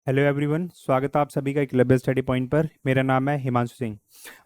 Hello everyone, स्वागत है आप सभी का एकलव्य स्टडी पॉइंट पर। मेरा नाम है हिमांशु सिंह।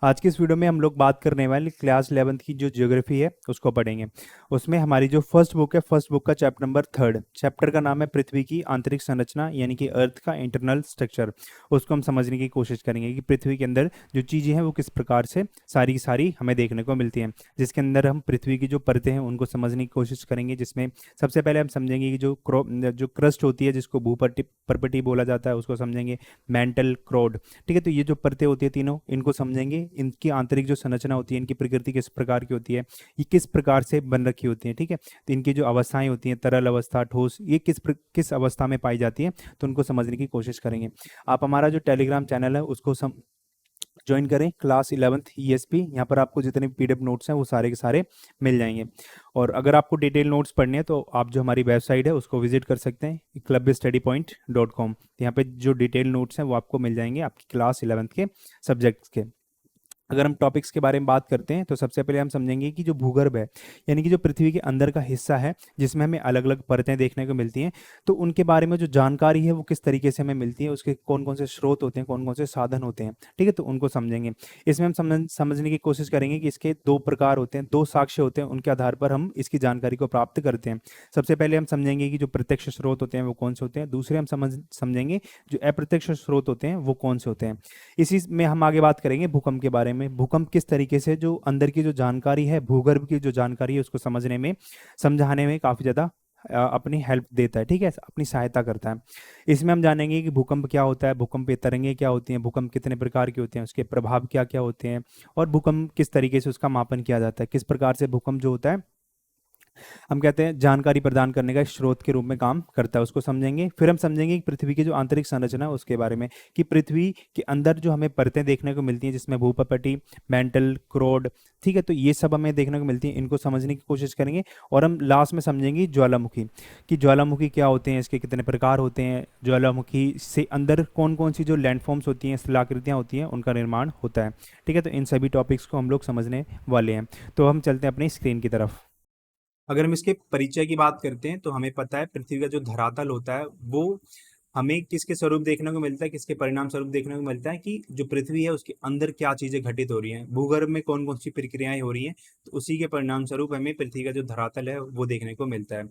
आज की इस वीडियो में हम लोग बात करने वाले क्लास 11th की जो ज्योग्राफी है उसको पढ़ेंगे। उसमें हमारी जो फर्स्ट बुक है, फर्स्ट बुक का चैप्टर नंबर 3, चैप्टर का नाम है पृथ्वी की आंतरिक संरचना यानी कि अर्थ का इंटरनल स्ट्रक्चर। उसको हम समझने की कोशिश करेंगे कि पृथ्वी के अंदर जो चीज़ें हैं वो किस प्रकार से सारी की सारी हमें देखने को मिलती हैं, जिसके अंदर हम पृथ्वी की जो परतें हैं उनको समझने की कोशिश करेंगे। जिसमें सबसे पहले हम समझेंगे कि जो क्रस्ट होती है, जिसको भूपट्टी परपटी बोला जाता है, उसको समझेंगे। मेंटल, क्रोड, ठीक है। तो ये जो परतें होती है तीनों, इनको समझेंगे। इनकी आंतरिक जो संरचना होती है, इनकी प्रकृति किस प्रकार की होती है, ये किस प्रकार से बन रखी होती है, ठीक है। तो इनकी जो अवस्थाएं होती हैं, तरल अवस्था, ठोस, ये किस अवस्था में पाई जाती है, तो उनको समझने की कोशिश करेंगे। आप हमारा जो टेलीग्राम चैनल है उसको ज्वाइन करें, क्लास 11th ESP। यहाँ पर आपको जितने भी PDF नोट्स हैं वो सारे के सारे मिल जाएंगे। और अगर आपको डिटेल नोट्स पढ़ने हैं तो आप जो हमारी वेबसाइट है उसको विजिट कर सकते हैं, clubstudypoint.com। यहाँ पे जो डिटेल नोट्स हैं वो आपको मिल जाएंगे आपकी क्लास 11th के सब्जेक्ट्स के। अगर हम टॉपिक्स के बारे में बात करते हैं तो सबसे पहले हम समझेंगे कि जो भूगर्भ है, यानी कि जो पृथ्वी के अंदर का हिस्सा है, जिसमें हमें अलग अलग परतें देखने को मिलती हैं, तो उनके बारे में जो जानकारी है वो किस तरीके से हमें मिलती है, उसके कौन कौन से स्रोत होते हैं, कौन कौन से साधन होते हैं, ठीक है। तो उनको समझेंगे। इसमें हम समझने की कोशिश करेंगे कि इसके दो प्रकार होते हैं, दो साक्ष्य होते हैं, उनके आधार पर हम इसकी जानकारी को प्राप्त करते हैं। सबसे पहले हम समझेंगे कि जो प्रत्यक्ष स्रोत होते हैं वो कौन से होते हैं। दूसरे हम समझेंगे जो अप्रत्यक्ष स्रोत होते हैं वो कौन से होते हैं। इसी में हम आगे बात करेंगे भूकंप के बारे में। भूकंप किस तरीके से जो अंदर की जो जानकारी है, भूगर्भ की जो जानकारी है, उसको समझने में, समझाने में काफ़ी ज़्यादा अपनी हेल्प देता है, ठीक है, अपनी सहायता करता है। इसमें हम जानेंगे कि भूकंप क्या होता है, भूकंपीय तरंगें क्या होती हैं, भूकंप कितने प्रकार के होते हैं, उसके प्रभाव क्या क्या होते हैं, और भूकंप किस तरीके से उसका मापन किया जाता है, किस प्रकार से भूकंप जो होता है हम कहते हैं जानकारी प्रदान करने का एक स्रोत के रूप में काम करता है, उसको समझेंगे। फिर हम समझेंगे कि पृथ्वी की जो आंतरिक संरचना है उसके बारे में, कि पृथ्वी के अंदर जो हमें परतें देखने को मिलती हैं, जिसमें भूपपटी, मेंटल, क्रोड, ठीक है, तो ये सब हमें देखने को मिलती है, इनको समझने की कोशिश करेंगे। और हम लास्ट में समझेंगे ज्वालामुखी, कि ज्वालामुखी क्या होते हैं, इसके कितने प्रकार होते हैं, ज्वालामुखी से अंदर कौन कौन सी जो लैंडफॉर्म्स होती हैं, शिलाकृतियाँ होती हैं, उनका निर्माण होता है, ठीक है। तो इन सभी टॉपिक्स को हम लोग समझने वाले हैं। तो हम चलते हैं अपनी स्क्रीन की तरफ। अगर हम इसके परिचय की बात करते हैं तो हमें पता है पृथ्वी का जो धरातल होता है वो हमें किसके स्वरूप देखने को मिलता है, किसके परिणाम स्वरूप देखने को मिलता है, कि जो पृथ्वी है उसके अंदर क्या चीजें घटित हो रही हैं, भूगर्भ में कौन कौन सी प्रक्रियाएं हो रही हैं, तो उसी के परिणाम स्वरूप हमें पृथ्वी का जो धरातल है वो देखने को मिलता है।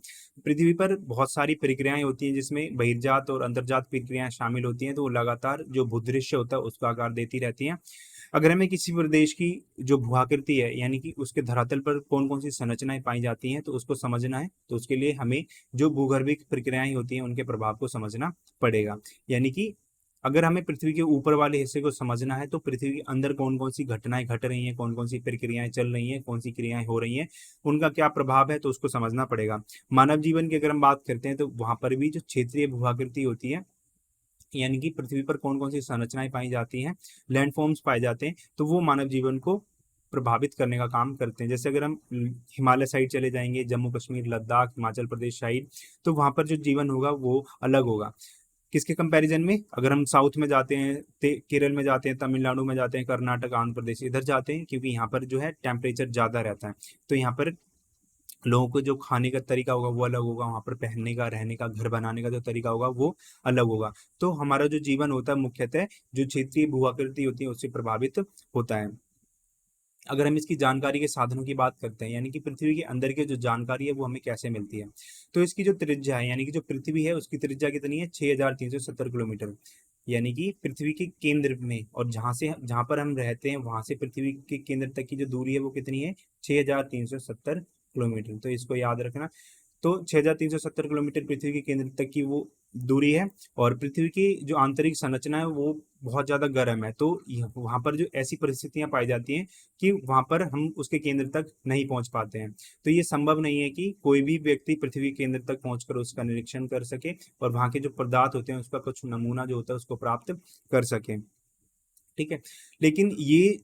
पृथ्वी पर बहुत सारी प्रक्रियाएं होती हैं, जिसमें बहिर्जात और अंतर्जात प्रक्रियाएं शामिल होती हैं, तो वो लगातार जो भूदृश्य होता है उसको आकार देती रहती हैं। अगर हमें किसी प्रदेश की जो भूआकृति है, यानी कि उसके धरातल पर कौन कौन सी संरचनाएं पाई जाती हैं, तो उसको समझना है, तो उसके लिए हमें जो भूगर्भिक प्रक्रियाएं होती हैं उनके प्रभाव को समझना पड़ेगा। यानी कि अगर हमें पृथ्वी के ऊपर वाले हिस्से को समझना है तो पृथ्वी के अंदर कौन कौन सी घटनाएं घट रही हैं, कौन कौन सी प्रक्रियाएं चल रही हैं, कौन सी क्रियाएं हो रही हैं, उनका क्या प्रभाव है, तो उसको समझना पड़ेगा। मानव जीवन की अगर हम बात करते हैं तो वहां पर भी जो क्षेत्रीय भूआकृति होती है, यानी कि पृथ्वी पर कौन कौन सी संरचनाएं पाई जाती हैं, लैंडफॉर्म्स पाए जाते हैं, तो वो मानव जीवन को प्रभावित करने का काम करते हैं। जैसे अगर हम हिमालय साइड चले जाएंगे, जम्मू कश्मीर, लद्दाख, हिमाचल प्रदेश साइड, तो वहां पर जो जीवन होगा वो अलग होगा। किसके कंपैरिजन में, अगर हम साउथ में जाते हैं, केरल में जाते हैं, तमिलनाडु में जाते हैं, कर्नाटक, आंध्र प्रदेश, इधर जाते हैं, क्योंकि यहाँ पर जो है टेम्परेचर ज्यादा रहता है, तो यहाँ पर लोगों को जो खाने का तरीका होगा वो अलग होगा, वहां पर पहनने का, रहने का, घर बनाने का जो तरीका होगा वो अलग होगा। तो हमारा जो जीवन होता है मुख्यतः जो क्षेत्रीय भूआकृति होती है उससे प्रभावित होता है। अगर हम इसकी जानकारी के साधनों की बात करते हैं, यानी कि पृथ्वी के अंदर की जो जानकारी है वो हमें कैसे मिलती है, तो इसकी जो त्रिज्या है, यानी कि जो पृथ्वी है उसकी त्रिज्या कितनी है, 6370 किलोमीटर। यानी कि पृथ्वी के केंद्र में, और जहां पर हम रहते हैं वहां से पृथ्वी के केंद्र तक की जो दूरी है वो कितनी है, 6370 किलोमीटर। तो इसको याद रखना। तो 6370 किलोमीटर पृथ्वी के केंद्र तक की वो दूरी है। और पृथ्वी की जो आंतरिक संरचना है वो बहुत ज्यादा गर्म है, तो वहां पर जो ऐसी परिस्थितियां पाई जाती हैं कि वहां पर हम उसके केंद्र तक नहीं पहुंच पाते हैं। तो ये संभव नहीं है कि कोई भी व्यक्ति पृथ्वी के केंद्र तक पहुंचकर उसका निरीक्षण कर सके और वहां के जो पदार्थ होते हैं उसका कुछ नमूना जो होता है उसको प्राप्त कर सके, ठीक है। लेकिन ये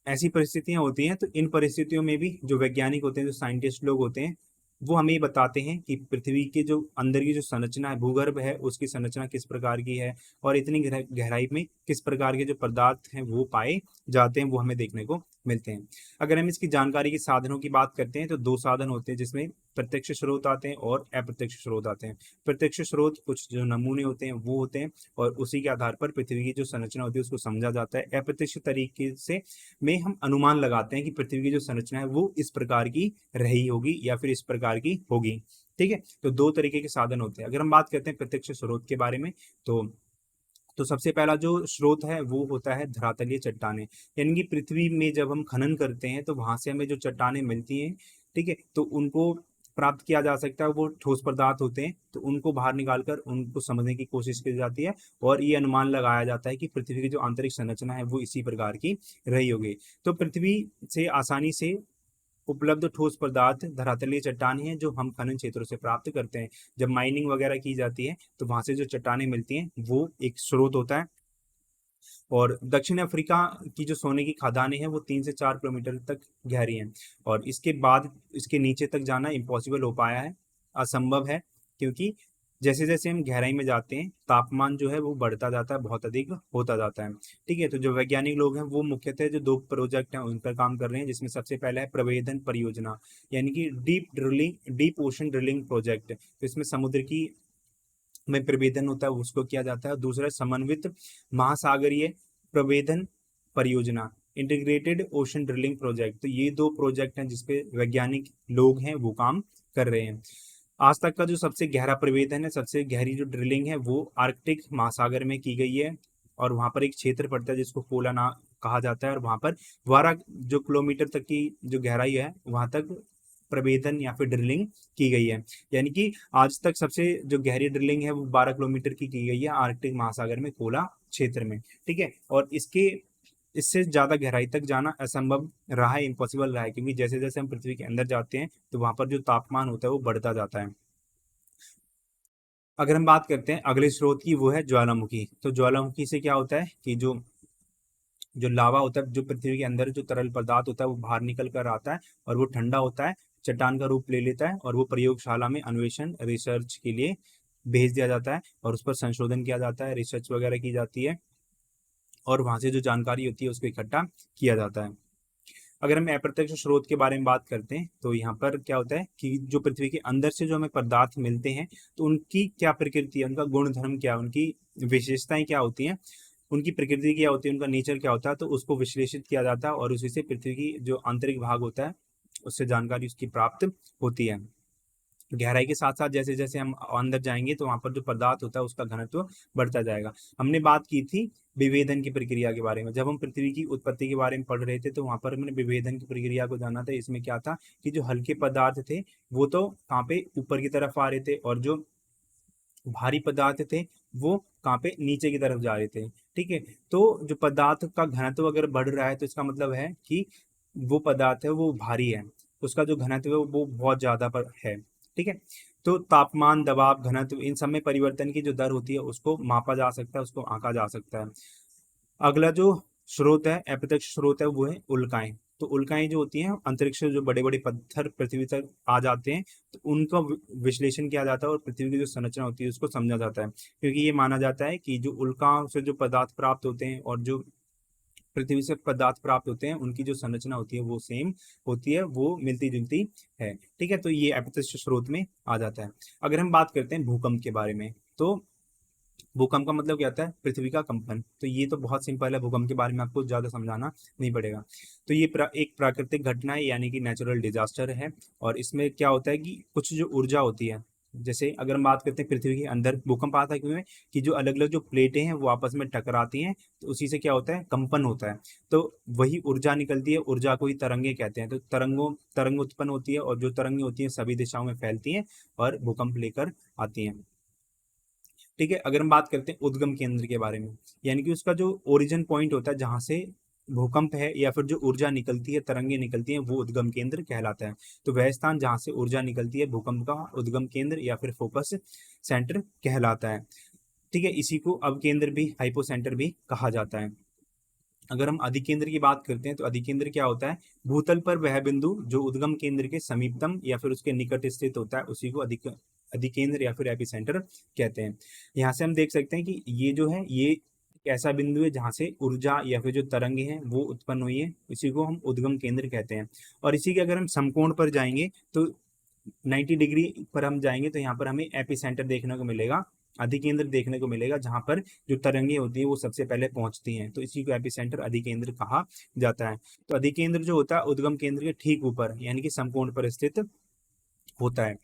ऐसी परिस्थितियां होती हैं, तो इन परिस्थितियों में भी जो वैज्ञानिक होते हैं, जो साइंटिस्ट लोग होते हैं, वो हमें ये बताते हैं कि पृथ्वी के जो अंदर की जो संरचना है, भूगर्भ है, उसकी संरचना किस प्रकार की है, और इतनी गहराई में किस प्रकार के जो पदार्थ हैं वो पाए जाते हैं, वो हमें देखने को मिलते हैं। अगर हम इसकी जानकारी के साधनों की बात करते हैं तो दो साधन होते हैं जिसमें प्रत्यक्ष स्रोत आते हैं और अप्रत्यक्ष स्रोत आते हैं। प्रत्यक्ष स्रोत कुछ जो नमूने होते हैं वो होते हैं और उसी के आधार पर पृथ्वी की जो संरचना होती है उसको समझा जाता है। अप्रत्यक्ष तरीके से में हम अनुमान लगाते हैं कि पृथ्वी की जो संरचना है वो इस प्रकार की रही होगी या फिर इस प्रकार की होगी। ठीक है, तो दो तरीके के साधन होते हैं। अगर हम बात करते हैं प्रत्यक्ष स्रोत के बारे में तो सबसे पहला जो स्रोत है वो होता है धरातलीय चट्टानें। यानी कि पृथ्वी में जब हम खनन करते हैं तो वहां से हमें जो चट्टानें मिलती हैं, ठीक है, तो उनको प्राप्त किया जा सकता है। वो ठोस पदार्थ होते हैं तो उनको बाहर निकालकर उनको समझने की कोशिश की जाती है और ये अनुमान लगाया जाता है कि पृथ्वी की जो आंतरिक संरचना है वो इसी प्रकार की रही होगी। तो पृथ्वी से आसानी से उपलब्ध ठोस पदार्थ धरातलीय चट्टान हैं जो हम खनन क्षेत्रों से प्राप्त करते हैं। जब माइनिंग वगैरह की जाती है तो वहां से जो चट्टानें मिलती हैं वो एक स्रोत होता है। और दक्षिण अफ्रीका की जो सोने की खदानें हैं वो 3 से 4 किलोमीटर तक गहरी हैं और इसके बाद इसके नीचे तक जाना इम्पॉसिबल हो पाया है, असंभव है, क्योंकि जैसे जैसे हम गहराई में जाते हैं तापमान जो है वो बढ़ता जाता है, बहुत अधिक होता जाता है। ठीक है, तो जो वैज्ञानिक लोग हैं वो मुख्यतः जो दो प्रोजेक्ट हैं उन पर काम कर रहे हैं, जिसमें सबसे पहला है प्रवेदन परियोजना, यानी कि डीप ओशन ड्रिलिंग प्रोजेक्ट। तो इसमें समुद्र की में प्रवेदन होता है उसको किया जाता है। दूसरा समन्वित महासागरीय प्रवेदन परियोजना, इंटीग्रेटेड ओशन ड्रिलिंग प्रोजेक्ट। तो ये दो प्रोजेक्ट हैं जिसपे वैज्ञानिक लोग हैं वो काम कर रहे हैं। आज तक का जो सबसे गहरा प्रवेदन है, सबसे गहरी जो ड्रिलिंग है वो आर्कटिक महासागर में की गई है और वहां पर एक क्षेत्र पड़ता है जिसको कोला ना कहा जाता है और वहां पर 12 किलोमीटर तक की जो गहराई है वहां तक प्रवेदन या फिर ड्रिलिंग की गई है। यानी कि आज तक सबसे जो गहरी ड्रिलिंग है वो 12 किलोमीटर की गई है आर्कटिक महासागर में कोला क्षेत्र में। ठीक है, और इससे ज्यादा गहराई तक जाना असंभव रहा है, इम्पॉसिबल रहा है, क्योंकि जैसे जैसे हम पृथ्वी के अंदर जाते हैं तो वहां पर जो तापमान होता है वो बढ़ता जाता है। अगर हम बात करते हैं अगले स्रोत की वो है ज्वालामुखी। तो ज्वालामुखी से क्या होता है कि जो जो लावा होता है, जो पृथ्वी के अंदर जो तरल पदार्थ होता है वो बाहर निकल कर आता है और वो ठंडा होता है, चट्टान का रूप ले लेता है और वो प्रयोगशाला में अन्वेषण रिसर्च के लिए भेज दिया जाता है और उस पर संशोधन किया जाता है, रिसर्च वगैरह की जाती है और वहां से जो जानकारी होती है उसको इकट्ठा किया जाता है। अगर हम अप्रत्यक्ष स्रोत के बारे में बात करते हैं तो यहाँ पर क्या होता है कि जो पृथ्वी के अंदर से जो हमें पदार्थ मिलते हैं तो उनकी क्या प्रकृति है, उनका गुण धर्म क्या है, उनकी विशेषताएं क्या होती हैं, उनकी प्रकृति क्या होती है, उनका नेचर क्या होता है, तो उसको विश्लेषित किया जाता है और उसी से पृथ्वी की जो आंतरिक भाग होता है उससे जानकारी उसकी प्राप्त होती है। गहराई के साथ साथ जैसे जैसे हम अंदर जाएंगे तो वहां पर जो पदार्थ होता है उसका घनत्व बढ़ता जाएगा। हमने बात की थी विभेदन की प्रक्रिया के बारे में, जब हम पृथ्वी की उत्पत्ति के बारे में पढ़ रहे थे तो वहां पर हमने विभेदन की प्रक्रिया को जाना था। इसमें क्या था कि जो हल्के पदार्थ थे वो तो कहाँ पे ऊपर की तरफ आ रहे थे और जो भारी पदार्थ थे वो कहाँ पे नीचे की तरफ जा रहे थे। ठीक है, तो जो पदार्थ का घनत्व अगर बढ़ रहा है तो इसका मतलब है कि वो पदार्थ है वो भारी है, उसका जो घनत्व है वो बहुत ज्यादा पर है। ठीक है, तो तापमान, दबाव, घनत्व, इन सब में परिवर्तन की जो दर होती है उसको मापा जा सकता है, उसको आंका जा सकता है। अगला जो स्रोत है, अप्रत्यक्ष स्रोत है, वो है उल्काएं। तो उल्काएं जो होती हैं अंतरिक्ष से जो बड़े बड़े पत्थर पृथ्वी तक आ जाते हैं तो उनका विश्लेषण किया जाता है और पृथ्वी की जो संरचना होती है उसको समझा जाता है, क्योंकि ये माना जाता है कि जो उल्काओं से जो पदार्थ प्राप्त होते हैं और जो पृथ्वी से पदार्थ प्राप्त होते हैं उनकी जो संरचना होती है वो सेम होती है, वो मिलती जुलती है। ठीक है, तो ये अप्रत्यक्ष स्रोत में आ जाता है। अगर हम बात करते हैं भूकंप के बारे में तो भूकंप का मतलब क्या होता है, पृथ्वी का कंपन। तो ये तो बहुत सिंपल है, भूकंप के बारे में आपको ज्यादा समझाना नहीं पड़ेगा। तो ये एक प्राकृतिक घटना है यानी कि नेचुरल डिजास्टर है और इसमें क्या होता है कि कुछ जो ऊर्जा होती है, जैसे अगर हम बात करते हैं पृथ्वी के अंदर भूकंप आता है क्यों, कि जो अलग अलग जो प्लेटें हैं वो आपस में टकराती हैं तो उसी से क्या होता है, कंपन होता है। तो वही ऊर्जा निकलती है, ऊर्जा को ही तरंगे कहते हैं। तो तरंग उत्पन्न होती है और जो तरंगे होती हैं सभी दिशाओं में फैलती हैं और भूकंप लेकर आती हैं। ठीक है, अगर हम बात करते हैं उद्गम केंद्र के बारे में, यानी कि उसका जो ओरिजिन पॉइंट होता है जहां से भूकंप है या फिर जो ऊर्जा निकलती है, तरंगे निकलती हैं, वो उद्गम केंद्र कहलाता है। तो वह स्थान जहां से ऊर्जा निकलती है भूकंप का उद्गम केंद्र या फिर फोकस सेंटर कहलाता है। ठीक है, इसी को अवकेंद्र भी, हाइपो सेंटर भी कहा जाता है। अगर हम अधिकेंद्र की बात करते हैं तो अधिकेंद्र क्या होता है, भूतल पर वह बिंदु जो उद्गम केंद्र के समीपतम या फिर उसके निकट स्थित होता है उसी को अधिकेंद्र या फिर एपिसेंटर कहते हैं। यहाँ से हम देख सकते हैं कि ये जो है ये एक ऐसा बिंदु है जहाँ से ऊर्जा या फिर जो तरंगे हैं वो उत्पन्न हुई है, इसी को हम उद्गम केंद्र कहते हैं। और इसी के अगर हम समकोण पर जाएंगे तो 90 डिग्री पर हम जाएंगे तो यहाँ पर हमें एपी सेंटर देखने को मिलेगा, अधिकेंद्र देखने को मिलेगा, जहाँ पर जो तरंगे होती है वो सबसे पहले पहुंचती हैं, तो इसी को एपी सेंटर अधिकेंद्र कहा जाता है। तो अधिकेंद्र जो होता है उद्गम केंद्र के ठीक ऊपर यानी कि समकोण पर स्थित होता है।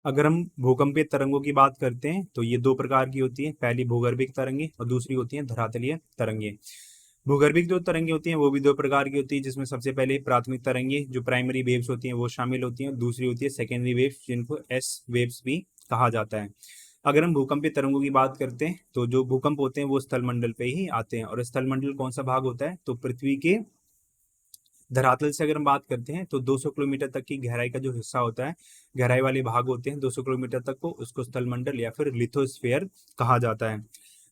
अगर हम भूकंपीय तरंगों की बात करते हैं तो ये दो प्रकार की होती है, पहली भूगर्भिक तरंगे और दूसरी होती है धरातलीय तरंगे। भूगर्भिक जो तरंगे होती हैं वो भी दो प्रकार की होती है, जिसमें सबसे पहले प्राथमिक तरंगे जो प्राइमरी वेव्स होती हैं वो शामिल होती हैं, दूसरी होती है सेकेंडरी वेव्स जिनको एस वेव्स भी कहा जाता है। अगर हम भूकंपीय तरंगों की बात करते हैं तो जो भूकंप होते हैं वो स्थलमंडल पे ही आते हैं, और स्थलमंडल कौन सा भाग होता है, तो पृथ्वी के धरातल से अगर हम बात करते हैं तो 200 किलोमीटर तक की गहराई का जो हिस्सा होता है, गहराई वाले भाग होते हैं 200 किलोमीटर तक को, उसको स्थलमंडल या फिर लिथोस्फीयर कहा जाता है।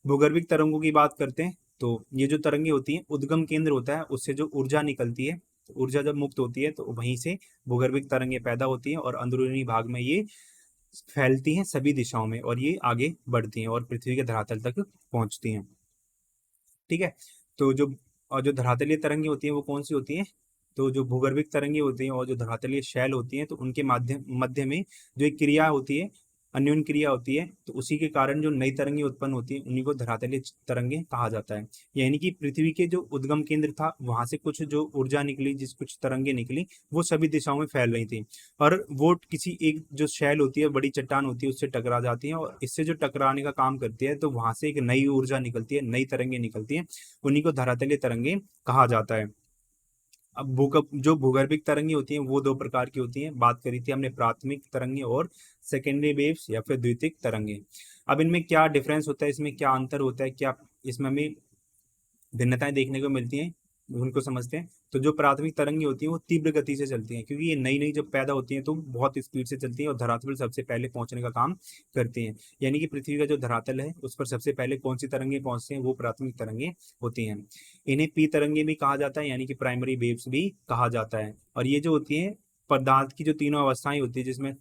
भूगर्भिक तरंगों की बात करते हैं तो ये जो तरंगे होती हैं उद्गम केंद्र होता है, उससे जो ऊर्जा निकलती है, तो ऊर्जा जब मुक्त होती है तो वहीं से भूगर्भिक तरंगे पैदा होती हैं और अंदरूनी भाग में ये फैलती हैं सभी दिशाओं में और ये आगे बढ़ती हैं और पृथ्वी के धरातल तक पहुंचती हैं। ठीक है। तो जो और जो धरातलीय तरंगे होती हैं वो कौन सी होती हैं, तो जो भूगर्भिक तरंगे होती हैं और जो धरातलीय शैल होती हैं तो उनके माध्यम मध्य में जो एक क्रिया होती है, अन्योन्य क्रिया होती है, तो उसी के कारण जो नई तरंगे उत्पन्न होती हैं उन्हीं को धरातलीय तरंगे कहा जाता है। यानी कि पृथ्वी के जो उद्गम केंद्र था वहां से कुछ जो ऊर्जा निकली, जिस कुछ तरंगे निकली वो सभी दिशाओं में फैल रही थी, और वो किसी एक जो शैल होती है, बड़ी चट्टान होती है, उससे टकरा जाती है और इससे जो टकराने का काम करती है तो वहां से एक नई ऊर्जा निकलती है, नई तरंगे निकलती हैं, उन्हीं को धरातलीय तरंगे कहा जाता है। अब भूकंप जो भूगर्भिक तरंगे होती हैं वो दो प्रकार की होती हैं, बात करी थी हमने प्राथमिक तरंगे और सेकेंडरी वेव्स या फिर द्वितीयक तरंगे। अब इनमें क्या डिफरेंस होता है, इसमें क्या अंतर होता है, क्या इसमें हमें भिन्नताएं देखने को मिलती हैं, उनको समझते हैं। तो जो प्राथमिक तरंगे होती हैं वो तीव्र गति से चलती हैं, क्योंकि ये नई नई जब पैदा होती हैं तो बहुत स्पीड से चलती हैं और धरातल पर सबसे पहले पहुंचने का काम करती हैं। यानी कि पृथ्वी का जो धरातल है उस पर सबसे पहले कौन सी तरंगे पहुंचती हैं, वो प्राथमिक तरंगे होती हैं। इन्हें पी तरंगे भी कहा जाता है, यानी कि प्राइमरी वेव्स भी कहा जाता है। और ये जो होती है पदार्थ की जो तीनों अवस्थाएं होती है, जिसमें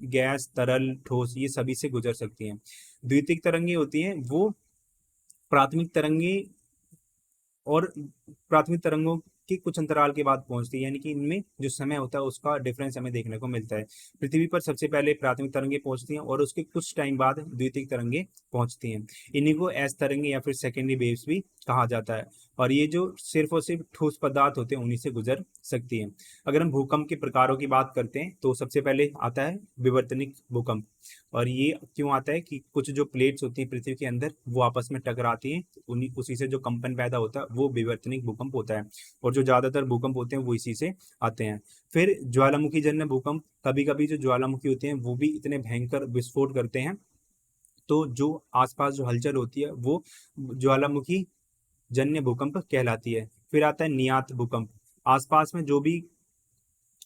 गैस, तरल, ठोस, ये सभी से गुजर सकती हैं। द्वितीयक तरंगे होती हैं वो प्राथमिक तरंगे और प्राथमिक तरंगों के कुछ अंतराल के बाद पहुंचती है, यानी कि इनमें जो समय होता है उसका डिफरेंस हमें देखने को मिलता है। पृथ्वी पर सबसे पहले प्राथमिक तरंगे पहुंचती हैं और उसके कुछ टाइम बाद द्वितीयक तरंगे पहुंचती हैं। इन्हीं को एस तरंगे या फिर सेकेंडरी वेव्स भी कहा जाता है, और ये जो सिर्फ और सिर्फ ठोस पदार्थ होते हैं उन्हीं से गुजर सकती है। अगर हम भूकंप के प्रकारों की बात करते हैं तो सबसे पहले आता है विवर्तनिक भूकंप। और ये क्यों आता है कि कुछ जो प्लेट्स होती हैं पृथ्वी के अंदर वो आपस में टकराती हैं, उन्हीं उसी से जो कंपन पैदा होता है वो विवर्तनिक भूकंप होता है, और जो ज्यादातर भूकंप होते हैं वो इसी से आते हैं। फिर ज्वालामुखी जन्य भूकंप, कभी कभी जो ज्वालामुखी होते हैं वो भी इतने भयंकर विस्फोट करते हैं तो जो आसपास जो हलचल होती है वो ज्वालामुखी जन्य भूकंप कहलाती है। फिर आता है नियात भूकंप, आसपास में जो भी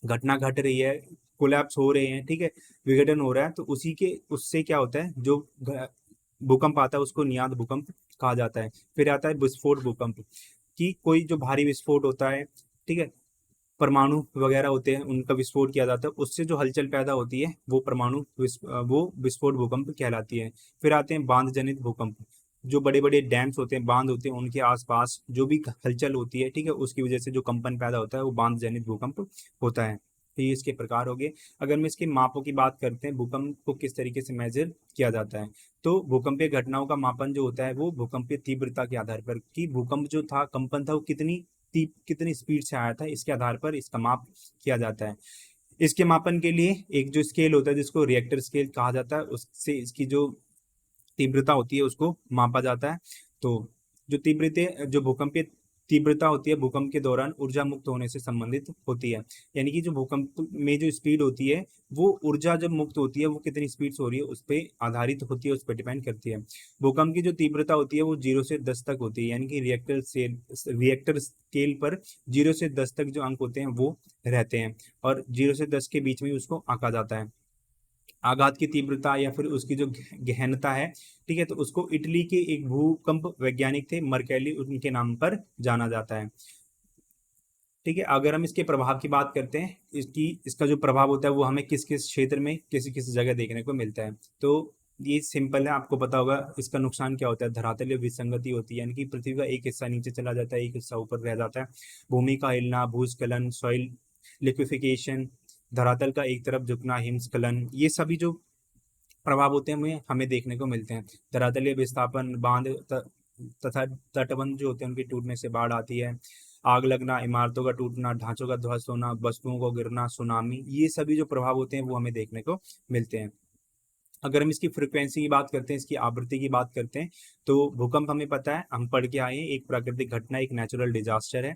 घटना घट रही है, कोलैप्स हो रहे हैं, ठीक है, विघटन हो रहा है, तो उसी के उससे क्या होता है, जो भूकंप आता है उसको नियात भूकंप कहा जाता है। फिर आता है विस्फोट भूकंप, कि कोई जो भारी विस्फोट होता है, ठीक है, परमाणु वगैरह होते हैं उनका विस्फोट किया जाता है, उससे जो हलचल पैदा होती है वो वो विस्फोट भूकंप कहलाती है। फिर आते हैं बांध जनित भूकंप, जो बड़े बड़े डैम्स होते हैं, बांध होते हैं, उनके आसपास जो भी हलचल होती है, ठीक है, उसकी वजह से जो कंपन पैदा होता है वो बांध जनित भूकंप होता है। तो ये इसके प्रकार हो गए। अगर मैं इसके मापों की बात करते हैं, भूकंप को किस तरीके से मेजर किया जाता है, तो भूकंपीय घटनाओं का मापन जो होता है वो भूकंपीय तीव्रता के आधार पर, कि भूकंप जो था, कंपन था, वो कितनी स्पीड से आया था, इसके आधार पर इसका माप किया जाता है। इसके मापन के लिए एक जो स्केल होता है जिसको रिएक्टर स्केल कहा जाता है, उससे इसकी जो तीव्रता होती है उसको मापा जाता है। तो जो भूकंपीय तीव्रता होती है भूकंप के दौरान ऊर्जा मुक्त होने से संबंधित होती है, यानी कि जो भूकंप में जो स्पीड होती है वो ऊर्जा जब मुक्त होती है वो कितनी स्पीड से हो रही है उस पर आधारित होती है, उस पर डिपेंड करती है। भूकंप की जो तीव्रता होती है वो 0 से 10 तक होती है, यानी कि रिएक्टर स्केल पर 0 से 10 तक जो अंक होते हैं वो रहते हैं, और 0 से 10 के बीच में उसको आंका जाता है। आघात की तीव्रता या फिर उसकी जो गहनता है, ठीक है, तो उसको इटली के एक भूकंप वैज्ञानिक थे मर्केली, उनके नाम पर जाना जाता है। ठीक है। अगर हम इसके प्रभाव की बात करते हैं, इसका जो प्रभाव होता है वो हमें किस किस क्षेत्र में किस किस जगह देखने को मिलता है, तो ये सिंपल है, आपको पता होगा इसका नुकसान क्या होता है। धरातलीय विसंगति होती है, यानी कि पृथ्वी का एक हिस्सा नीचे चला जाता है, एक हिस्सा ऊपर रह जाता है। भूमि का हिलना, भूस्खलन, सॉइल लिक्विफिकेशन, धरातल का एक तरफ झुकना, हिमस्खलन, ये सभी जो प्रभाव होते हैं हमें हमें देखने को मिलते हैं। धरातलीय विस्थापन, बांध तथा तटबंध जो होते हैं उनके टूटने से बाढ़ आती है। आग लगना, इमारतों का टूटना, ढांचों का ध्वस्त होना, वस्तुओं को गिरना, सुनामी, ये सभी जो प्रभाव होते हैं वो हमें देखने को मिलते हैं। अगर हम इसकी फ्रिक्वेंसी की बात करते हैं, इसकी आवृत्ति की बात करते हैं, तो भूकंप हमें पता है, हम पढ़ के आए हैं, एक प्राकृतिक घटना, एक नेचुरल डिजास्टर है।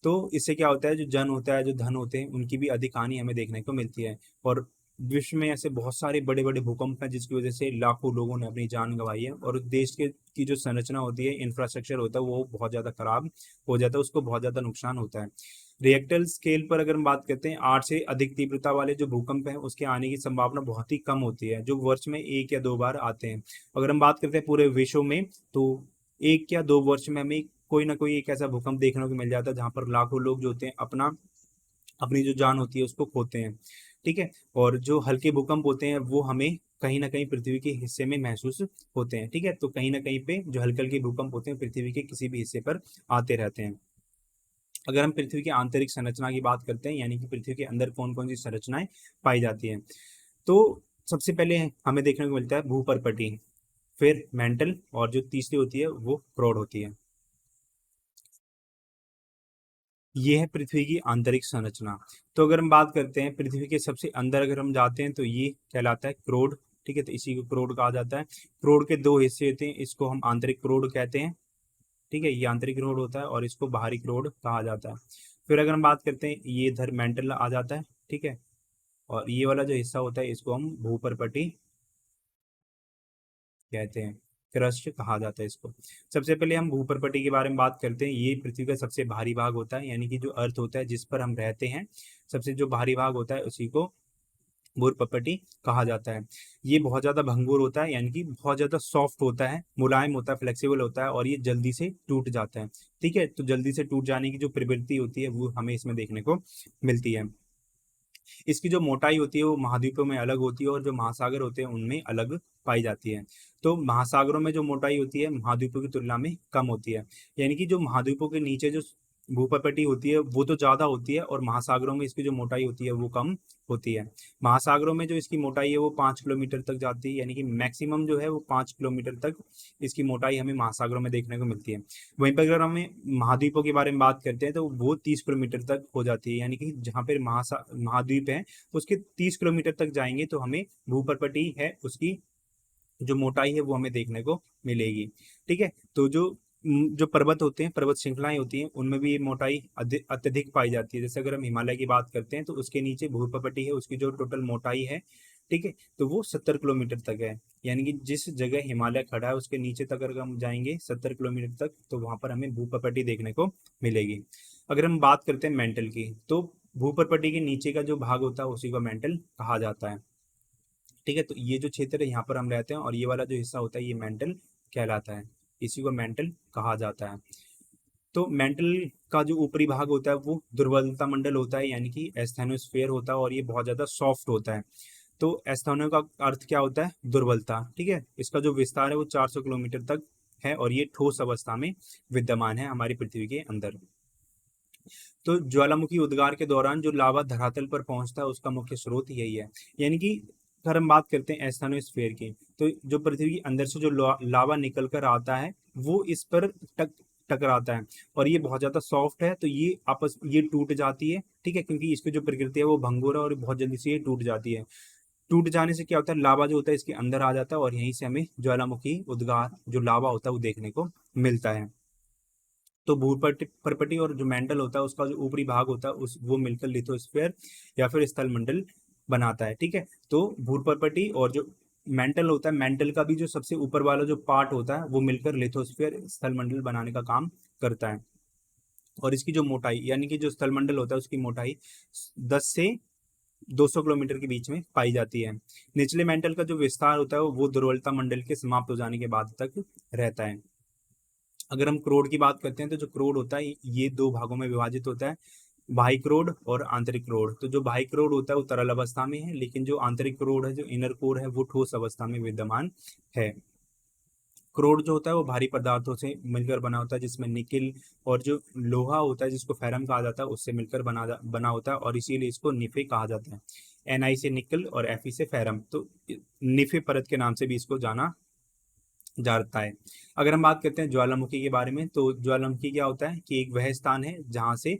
तो इससे क्या होता है, जो जन होता है, जो धन होते हैं, उनकी भी अधिक हानि हमें देखने को मिलती है। और विश्व में ऐसे बहुत सारे बड़े बड़े भूकंप हैं जिसकी वजह से लाखों लोगों ने अपनी जान गंवाई है, और देश के की जो संरचना होती है, इंफ्रास्ट्रक्चर होता है, वो बहुत ज्यादा खराब हो जाता है, उसको बहुत ज्यादा नुकसान होता है। रिएक्टर स्केल पर अगर हम बात करते हैं, 8 से अधिक तीव्रता वाले जो भूकंप हैं उसके आने की संभावना बहुत ही कम होती है, जो वर्ष में एक या दो बार आते हैं। अगर हम बात करते हैं पूरे विश्व में, तो एक या दो वर्ष में हमें कोई ना कोई एक ऐसा भूकंप देखने को मिल जाता है जहां पर लाखों लोग जो होते हैं अपनी जो जान होती है उसको खोते हैं। ठीक है। और जो हल्के भूकंप होते हैं वो हमें कहीं ना कहीं पृथ्वी के हिस्से में महसूस होते हैं। ठीक है, तो कहीं ना कहीं पे जो हल्के हल्के भूकंप होते हैं पृथ्वी के किसी भी हिस्से पर आते रहते हैं। अगर हम पृथ्वी की आंतरिक संरचना की बात करते हैं, यानी कि पृथ्वी के अंदर कौन कौन सी संरचनाएं पाई जाती हैं, तो सबसे पहले हमें देखने को मिलता है भूपर्पटी, फिर मेंटल, और जो तीसरी होती है वो क्रोड होती है। ये है पृथ्वी की आंतरिक संरचना। तो अगर हम बात करते हैं पृथ्वी के सबसे अंदर अगर हम जाते हैं तो ये कहलाता है क्रोड। ठीक है, तो इसी को क्रोड कहा जाता है। क्रोड के दो हिस्से होते हैं, इसको हम आंतरिक क्रोड कहते हैं। ठीक है, ये आंतरिक क्रोड होता है, और इसको बाहरी क्रोड कहा जाता है। फिर अगर हम बात करते हैं, ये इधर मेंटल आ जाता है। ठीक है, और ये वाला जो हिस्सा होता है इसको हम भूपर्पटी कहते हैं, क्रस्ट कहा जाता है इसको। सबसे पहले हम भूपर्पटी के बारे में बात करते हैं। ये पृथ्वी का सबसे भारी भाग होता है, यानी कि जो अर्थ होता है जिस पर हम रहते हैं, सबसे जो भारी भाग होता है उसी को भूपर्पटी कहा जाता है। ये बहुत ज्यादा भंगुर होता है, यानी कि बहुत ज्यादा सॉफ्ट होता है, मुलायम होता है, फ्लेक्सिबल होता है, और ये जल्दी से टूट जाता है। ठीक है, तो जल्दी से टूट जाने की जो प्रवृत्ति होती है वो हमें इसमें देखने को मिलती है। इसकी जो मोटाई होती है वो महाद्वीपों में अलग होती है, और जो महासागर होते हैं उनमें अलग पाई जाती है। तो महासागरों में जो मोटाई होती है महाद्वीपों की तुलना में कम होती है, यानी कि जो महाद्वीपों के नीचे जो भूपर्पटी होती है वो तो ज्यादा होती है, और महासागरों में इसकी जो मोटाई होती है वो कम होती है। महासागरों में जो इसकी मोटाई है वो 5 किलोमीटर तक जाती है, यानी कि मैक्सिमम जो है वो 5 किलोमीटर तक इसकी मोटाई हमें महासागरों में देखने को मिलती है। वहीं पर अगर हमें महाद्वीपों के बारे में बात करते हैं तो वो 30 किलोमीटर तक हो जाती है, यानी कि जहाँ पर महाद्वीप है उसके 30 किलोमीटर तक जाएंगे तो हमें भूपर्पटी है उसकी जो मोटाई है वो हमें देखने को मिलेगी। ठीक है, तो जो पर्वत होते हैं, पर्वत श्रृंखलाएं होती हैं, उनमें भी ये मोटाई अत्यधिक पाई जाती है। जैसे अगर हम हिमालय की बात करते हैं तो उसके नीचे भूपर्पटी है, उसकी जो टोटल मोटाई है, ठीक है, तो वो 70 किलोमीटर तक है। यानी कि जिस जगह हिमालय खड़ा है उसके नीचे तक अगर हम जाएंगे 70 किलोमीटर तक, तो वहां पर हमें भूपर्पटी देखने को मिलेगी। अगर हम बात करते हैं मेंटल की, तो भूपर्पटी के नीचे का जो भाग होता है उसी को मेंटल कहा जाता है। ठीक है, तो ये जो क्षेत्र है यहाँ पर हम रहते हैं, और ये वाला जो हिस्सा होता है ये मेंटल कहलाता है, इसी को मेंटल कहा जाता है। तो मेंटल का जो ऊपरी भाग होता है वो दुर्बलता मंडल होता है, यानी कि एस्थेनोस्फेयर होता है, और ये बहुत ज्यादा सॉफ्ट होता है। तो एस्थेनो का अर्थ क्या होता है, दुर्बलता। ठीक है, इसका जो विस्तार है वो 400 किलोमीटर तक है, और ये ठोस अवस्था में विद्यमान है हमारी पृथ्वी के अंदर। तो ज्वालामुखी उद्गार के दौरान जो लावा धरातल पर पहुंचता है उसका मुख्य स्रोत यही है। यानी कि अगर हम बात करते हैं एस्थेनोस्फेयर की, तो जो पृथ्वी के अंदर से जो लावा निकल कर आता है वो इस पर टकराता है, और ये बहुत ज्यादा सॉफ्ट है, तो ये टूट जाती है। ठीक है, क्योंकि इसकी जो प्रकृति है वो भंगुर है, और बहुत जल्दी से ये टूट जाती है। टूट जाने से क्या होता है, लावा जो होता है इसके अंदर आ जाता है, और यहीं से हमें ज्वालामुखी उद्गार जो लावा होता है वो देखने को मिलता है। तो भूपर्पटी और जो मेंटल होता है उसका जो ऊपरी भाग होता है उस वो मिलकर लिथोस्फेयर या फिर स्थलमंडल बनाता है। ठीक है, तो भूपर्पटी और जो मेंटल होता है, मेंटल का भी जो सबसे ऊपर वाला जो पार्ट होता है वो मिलकर लिथोस्फेयर स्थलमंडल बनाने का काम करता है। और इसकी जो मोटाई, यानी कि जो स्थलमंडल होता है उसकी मोटाई 10 से 200 किलोमीटर के बीच में पाई जाती है। निचले मेंटल का जो विस्तार होता है वो दुर्बलता मंडल के समाप्त हो जाने के बाद तक रहता है। अगर हम क्रोड की बात करते हैं तो जो क्रोड होता है ये दो भागों में विभाजित होता है। बाह्य क्रोड और आंतरिक क्रोड। तो जो बाह्य क्रोड होता है वो तरल अवस्था में है, लेकिन जो आंतरिक क्रोड है, जो इनर कोर है, वो ठोस अवस्था में विद्यमान है। क्रोड जो होता है वो भारी पदार्थों से मिलकर बना होता है, जिसमें निकिल और जो लोहा होता है जिसको फेरम कहा जाता है उससे मिलकर बना होता है, और इसीलिए इसको निफे कहा जाता है। एनआई से निकल और एफई से फेरम, तो निफे परत के नाम से भी इसको जाना जाता है। अगर हम बात करते हैं ज्वालामुखी के बारे में, तो ज्वालामुखी क्या होता है कि एक वह स्थान है जहां से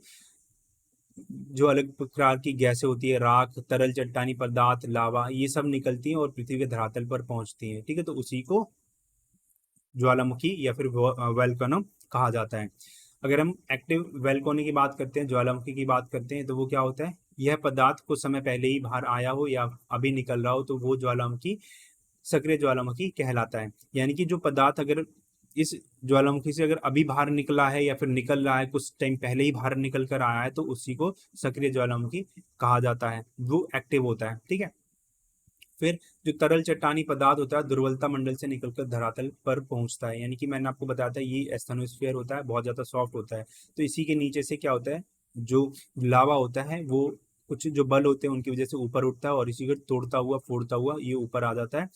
जो अलग प्रकार की गैसें होती है, राख, तरल चट्टानी पदार्थ, लावा, ये सब निकलती हैं और पृथ्वी के धरातल पर पहुंचती हैं। ठीक है, तो उसी को ज्वालामुखी या फिर वोल्केनो कहा जाता है। अगर हम एक्टिव वोल्केनो की बात करते हैं, ज्वालामुखी की बात करते हैं, तो वो क्या होता है, यह पदार्थ कुछ समय पहले ही बाहर आया हो या अभी निकल रहा हो तो वो ज्वालामुखी सक्रिय ज्वालामुखी कहलाता है। यानी कि जो पदार्थ अगर इस ज्वालामुखी से अगर अभी बाहर निकला है या फिर निकल रहा है, कुछ टाइम पहले ही बाहर निकल कर आया है, तो उसी को सक्रिय ज्वालामुखी कहा जाता है, वो एक्टिव होता है। ठीक है, फिर जो तरल चट्टानी पदार्थ होता है दुर्बलता मंडल से निकलकर धरातल पर पहुंचता है। यानी कि मैंने आपको बताया था ये एस्थेनोस्फीयर होता है, बहुत ज्यादा सॉफ्ट होता है। तो इसी के नीचे से क्या होता है, जो लावा होता है वो कुछ जो बल होते हैं उनकी वजह से ऊपर उठता है और इसी को तोड़ता हुआ फोड़ता हुआ ये ऊपर आ जाता है।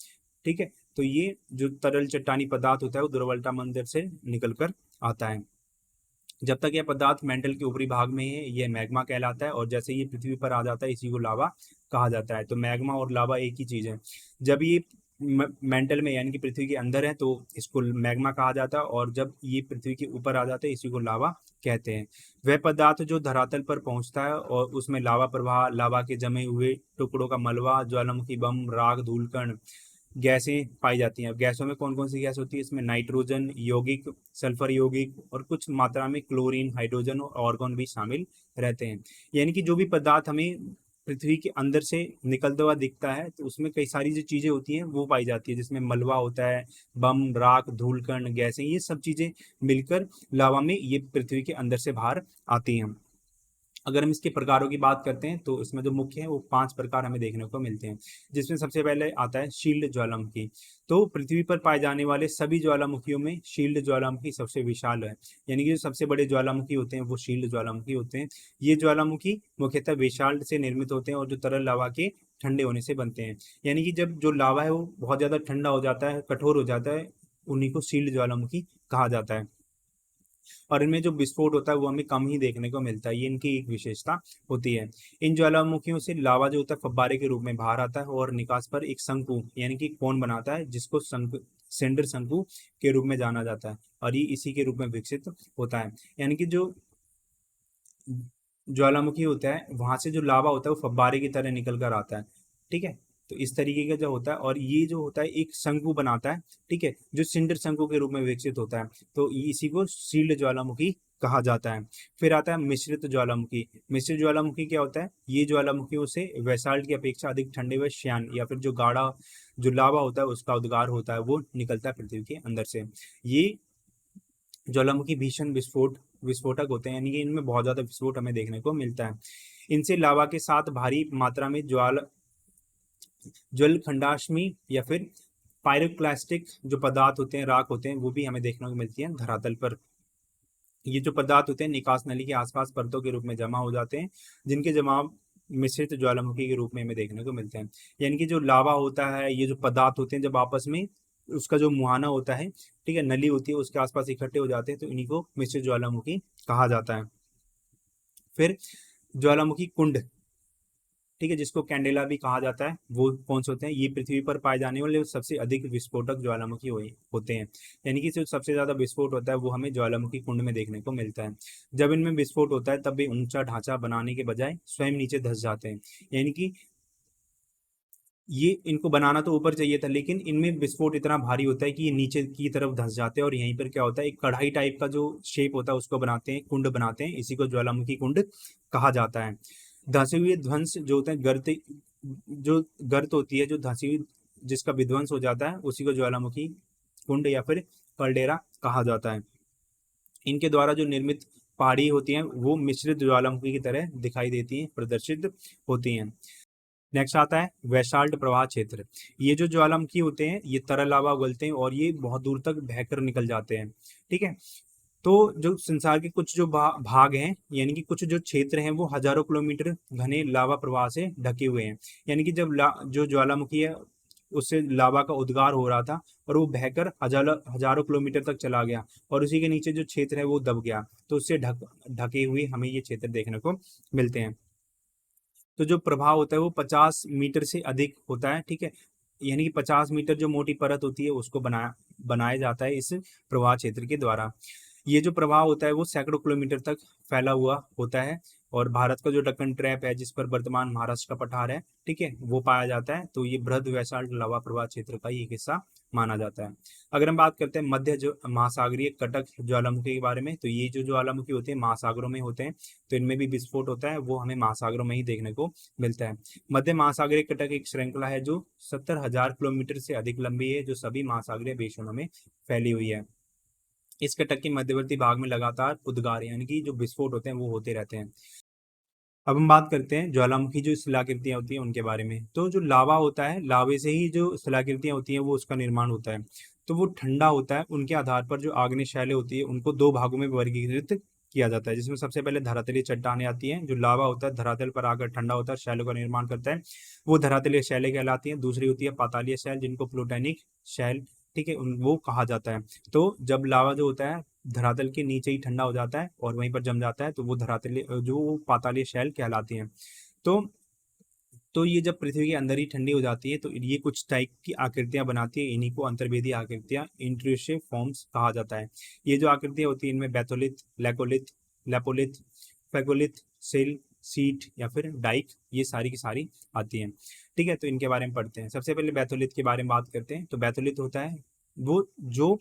ठीक है, तो ये जो तरल चट्टानी पदार्थ होता है वो दुर्बलता मंडल से निकल कर आता है। जब तक यह पदार्थ मेंटल के ऊपरी भाग में है यह मैग्मा कहलाता है, और जैसे ये पृथ्वी पर आ जाता है इसी को लावा कहा जाता है। तो मैग्मा और लावा एक ही चीज है। जब ये मेंटल में यानी कि पृथ्वी के अंदर है तो इसको मैग्मा कहा जाता है, और जब ये पृथ्वी के ऊपर आ जाता है इसी को लावा कहते हैं। वह पदार्थ जो धरातल पर पहुंचता है और उसमें लावा प्रवाह, लावा के जमे हुए टुकड़ों का मलबा, ज्वालामुखी बम, राख, धूलकण, गैसें पाई जाती हैं। अब गैसों में कौन कौन सी गैस होती है, इसमें नाइट्रोजन, यौगिक, सल्फर यौगिक और कुछ मात्रा में क्लोरीन, हाइड्रोजन और आर्गन भी शामिल रहते हैं। यानी कि जो भी पदार्थ हमें पृथ्वी के अंदर से निकलता हुआ दिखता है तो उसमें कई सारी जो चीजें होती हैं वो पाई जाती है, जिसमें मलबा होता है, बम, राख, धूलकण, गैसें, ये सब चीजें मिलकर लावा में ये पृथ्वी के अंदर से बाहर आती हैं। अगर हम इसके प्रकारों की बात करते हैं तो इसमें जो मुख्य है वो 5 प्रकार हमें देखने को मिलते हैं, जिसमें सबसे पहले आता है शील्ड ज्वालामुखी। तो पृथ्वी पर पाए जाने वाले सभी ज्वालामुखियों में शील्ड ज्वालामुखी सबसे विशाल है। यानी कि जो सबसे बड़े ज्वालामुखी होते हैं वो शील्ड ज्वालामुखी होते हैं। ये ज्वालामुखी मुख्यतः बेसाल्ट से निर्मित होते हैं और जो तरल लावा के ठंडे होने से बनते हैं। यानी कि जब जो लावा है वो बहुत ज्यादा ठंडा हो जाता है, कठोर हो जाता है, उन्हीं को शील्ड ज्वालामुखी कहा जाता है। और इनमें जो विस्फोट होता है वो हमें कम ही देखने को मिलता है, ये इनकी एक विशेषता होती है। इन ज्वालामुखियों से लावा जो होता है फब्बारे के रूप में बाहर आता है और निकास पर एक शंकु यानी कि कोन बनाता है, जिसको शंकु, सिंडर शंकु के रूप में जाना जाता है, और ये इसी के रूप में विकसित होता है। यानी कि जो ज्वालामुखी होता है वहां से जो लावा होता है वो फब्बारे की तरह निकल कर आता है। ठीक है, तो इस तरीके का जो होता है, और ये जो होता है एक शंकु बनाता है। ठीक है, जो सिंडर शंकु के रूप में विकसित होता है, तो इसी को शील्ड ज्वालामुखी कहा जाता है। फिर आता है मिश्रित ज्वालामुखी। मिश्रित ज्वालामुखी क्या होता है, ये ज्वालामुखियों से वेसाल्ट की अपेक्षा अधिक ठंडे व श्यान या फिर जो गाढ़ा जो लावा होता है उसका उद्गार होता है, वो निकलता है पृथ्वी के अंदर से। ये ज्वालामुखी भीषण विस्फोटक होते हैं, यानी कि इनमें बहुत ज्यादा विस्फोट हमें देखने को मिलता है। इनसे लावा के साथ भारी मात्रा में ज्वल खंडाश्मी या फिर पायरोक्लास्टिक जो पदार्थ होते हैं, राख होते हैं, वो भी हमें देखने को मिलती है धरातल पर। ये जो पदार्थ होते हैं निकास नली के आसपास परतों के रूप में जमा हो जाते हैं, जिनके जमाव मिश्रित ज्वालामुखी के रूप में हमें देखने को मिलते हैं। यानी कि जो लावा होता है, ये जो पदार्थ होते हैं जब आपस में उसका जो मुहाना होता है, ठीक है, नली होती है, उसके आसपास इकट्ठे हो जाते हैं, तो इन्हीं को मिश्रित ज्वालामुखी कहा जाता है। फिर ज्वालामुखी कुंड, ठीक है, जिसको कैंडेला भी कहा जाता है, वो कौन से होते हैं, ये पृथ्वी पर पाए जाने वाले सबसे अधिक विस्फोटक ज्वालामुखी होते हैं। यानी कि जो सबसे ज्यादा विस्फोट होता है वो हमें ज्वालामुखी कुंड में देखने को मिलता है। जब इनमें विस्फोट होता है तब भी ऊंचा ढांचा बनाने के बजाय स्वयं नीचे धंस जाते हैं। यानी कि ये इनको बनाना तो ऊपर चाहिए था, लेकिन इनमें विस्फोट इतना भारी होता है कि ये नीचे की तरफ धंस जाते हैं, और यहीं पर क्या होता है एक कढ़ाई टाइप का जो शेप होता है उसको बनाते हैं, कुंड बनाते हैं, इसी को ज्वालामुखी कुंड कहा जाता है। धंसे हुए ध्वंस जो होते हैं गर्त, जो गर्त होती है जो धंसी हुई जिसका विध्वंस हो जाता है उसी को ज्वालामुखी कुंड या फिर कल्डेरा कहा जाता है। इनके द्वारा जो निर्मित पहाड़ी होती हैं वो मिश्रित ज्वालामुखी की तरह दिखाई देती हैं, प्रदर्शित होती हैं। नेक्स्ट आता है वैशाल्ट प्रवाह क्षेत्र। ये जो ज्वालामुखी होते हैं ये तरल लावा उगलते हैं और ये बहुत दूर तक बहकर निकल जाते हैं। ठीक है, तो जो संसार के कुछ जो भाग हैं, यानी कि कुछ जो क्षेत्र हैं, वो हजारों किलोमीटर घने लावा प्रवाह से ढके हुए हैं। यानी कि जब जो ज्वालामुखी है उससे लावा का उद्गार हो रहा था और वो बहकर हजारों हजारों किलोमीटर तक चला गया और उसी के नीचे जो क्षेत्र है वो दब गया, तो उससे ढके हुए हमें ये क्षेत्र देखने को मिलते हैं। तो जो प्रभाव होता है वो 50 मीटर से अधिक होता है, ठीक है। यानी कि 50 मीटर जो मोटी परत होती है उसको बनाया जाता है इस प्रवाह क्षेत्र के द्वारा। ये जो प्रवाह होता है वो सैकड़ों किलोमीटर तक फैला हुआ होता है। और भारत का जो दक्कन ट्रैप है जिस पर वर्तमान महाराष्ट्र का पठार है, ठीक है, वो पाया जाता है। तो ये बृहद वैशाल लावा प्रवाह क्षेत्र का ही एक हिस्सा माना जाता है। अगर हम बात करते हैं मध्य जो महासागरीय कटक ज्वालामुखी के बारे में, तो ये जो ज्वालामुखी होते हैं महासागरों में होते हैं, तो इनमें भी विस्फोट होता है, वो हमें महासागरों में ही देखने को मिलता है। मध्य महासागरीय कटक एक श्रृंखला है जो 70,000 किलोमीटर से अधिक लंबी है, जो सभी महासागरीय बेसिनों में फैली हुई है। इस कटक के मध्यवर्ती भाग में लगातार उद्गार यानी कि जो विस्फोट होते हैं वो होते रहते हैं। अब हम बात करते हैं ज्वालामुखी जो शिलाकृतियां होती हैं उनके बारे में। तो जो लावा होता है, लावे से ही जो शिलाकृतियां होती हैं वो उसका निर्माण होता है। तो वो ठंडा होता है, उनके आधार पर जो आग्नेय शैलें होती है उनको दो भागों में वर्गीकृत किया जाता है, जिसमें सबसे पहले धरातलीय चट्टानें आती हैं। जो लावा होता है धरातल पर आकर ठंडा होता है, शैलों का निर्माण करता है, वो धरातलीय शैलें कहलाती हैं। दूसरी होती है पातालीय शैल, जिनको प्लूटोनिक शैल, ठीक है, वो कहा जाता है। तो जब लावा जो होता है धरातल के नीचे ही ठंडा हो जाता है और वहीं पर जम जाता है, तो वो धरातलीय जो पातालीय शैल कहलाती हैं। तो ये जब पृथ्वी के अंदर ही ठंडी हो जाती है तो ये कुछ टाइप की आकृतियां बनाती है, इन्हीं को अंतर्वेदी आकृतियां, इंट्रूसिव फॉर्म्स कहा जाता है। ये जो आकृतियां होती है इनमें बैथोलिथ, लेकोलिथ, लेपोलिथ, फेगोलिथ, सिल, सीट या फिर डाइक, ये सारी की सारी आती हैं। ठीक है, तो इनके बारे में पढ़ते हैं। सबसे पहले बैथोलिथ के बारे में बात करते हैं। तो बैथोलिथ होता है वो जो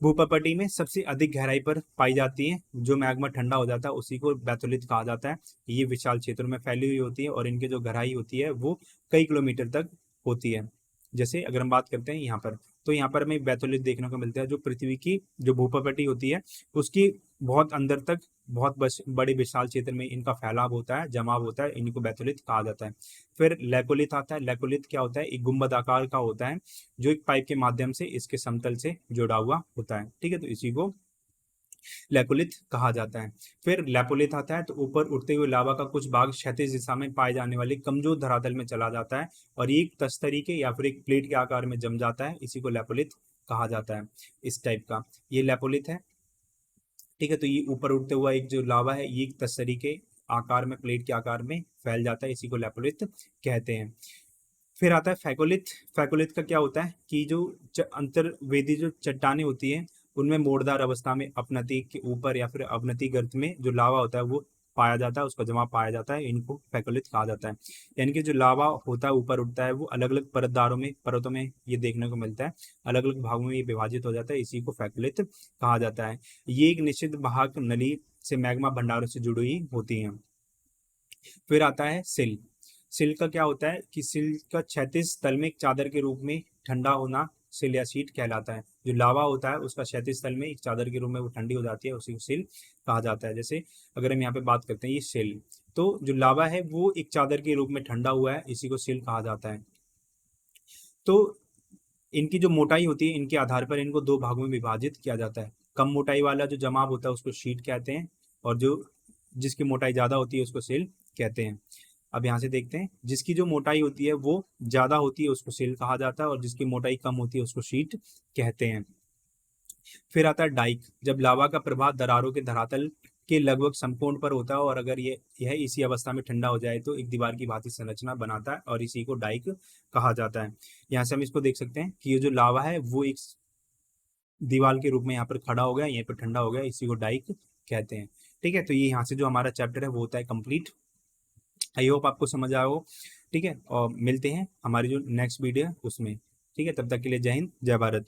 भूपपटी में सबसे अधिक गहराई पर पाई जाती है। जो मैग्मा ठंडा हो जाता है उसी को बैथोलिथ कहा जाता है। ये विशाल क्षेत्रों में फैली हुई होती है और इनकी जो गहराई होती है वो कई किलोमीटर तक होती है। जैसे अगर हम बात करते हैं यहाँ पर, तो यहाँ पर हमें बैथोलिथ देखने को मिलता है। जो पृथ्वी की जो भूपपटी होती है उसकी बहुत अंदर तक, बहुत बड़े विशाल क्षेत्र में इनका फैलाव होता है, जमाव होता है, इनको बैथोलिथ कहा जाता है। फिर लेकोलिथ आता है। लेकोलिथ क्या होता है? एक गुंबद आकार का होता है जो एक पाइप के माध्यम से इसके समतल से जुड़ा हुआ होता है। ठीक है, तो इसी को लेकोलिथ कहा जाता है। फिर लेपोलिथ आता है, तो ऊपर उठते हुए लावा का कुछ भाग क्षैतिज दिशा में पाए जाने वाले कमजोर धरातल में चला जाता है और एक तस्तरी के या फिर एक प्लेट के आकार में जम जाता है, इसी को लेपोलिथ कहा जाता है। इस टाइप का ये लेपोलिथ है। ठीक है, तो ये ऊपर उठते हुआ एक जो लावा है ये एक तस्तरी के आकार में, प्लेट के आकार में फैल जाता है, इसी को लेपोलिथ कहते हैं। फिर आता है फैकोलिथ। फैकोलिथ का क्या होता है कि जो अंतर्वेदी जो चट्टानें होती हैं उनमें मोड़दार अवस्था में अपनति के ऊपर या फिर अवनति गर्त में जो लावा होता है वो पाया जाता है, उसका जमाव पाया जाता है, इनको फैकोलिथ कहा जाता है। यानी कि जो लावा होता है ऊपर उठता है वो अलग अलग परतों में ये देखने को मिलता है, अलग अलग भागों में ये विभाजित हो जाता है, इसी को फैकोलिथ कहा जाता है। ये एक निश्चित वाहक नली से मैग्मा भंडारों से जुड़ी हुई होती है। फिर आता है सिल। सिल का क्या होता है कि सिल का क्षैतिज तल में एक चादर के रूप में ठंडा होना सिल या शीट कहलाता है। जो लावा होता है उसका क्षैतिज तल में एक चादर के रूप में वो ठंडी हो जाती है, उसी को सिल कहा जाता है। जैसे अगर हम यहाँ पे बात करते हैं ये सिल, तो जो लावा है वो एक चादर के रूप में ठंडा हुआ है, इसी को सिल कहा जाता है। तो इनकी जो मोटाई होती है इनके आधार पर इनको दो भागों में विभाजित किया जाता है। कम मोटाई वाला जो जमाव होता है उसको शीट कहते हैं और जो जिसकी मोटाई ज्यादा होती है उसको सेल कहते हैं। अब यहाँ से देखते हैं, जिसकी जो मोटाई होती है वो ज्यादा होती है उसको सेल कहा जाता है और जिसकी मोटाई कम होती है उसको शीट कहते हैं। फिर आता है डाइक। जब लावा का प्रवाह दरारों के धरातल के लगभग समकोण पर होता है और अगर यह इसी अवस्था में ठंडा हो जाए तो एक दीवार की भांति संरचना बनाता है और इसी को डाइक कहा जाता है। यहाँ से हम इसको देख सकते हैं कि ये जो लावा है वो एक दीवार के रूप में यहाँ पर खड़ा हो गया, यहीं पर ठंडा हो गया, इसी को डाइक कहते हैं। ठीक है, तो ये यहाँ से जो हमारा चैप्टर है वो होता है कंप्लीट। आई होप आपको समझ आया हो। ठीक है, और मिलते हैं हमारी जो नेक्स्ट वीडियो है उसमें। ठीक है, तब तक के लिए जय हिंद, जय भारत।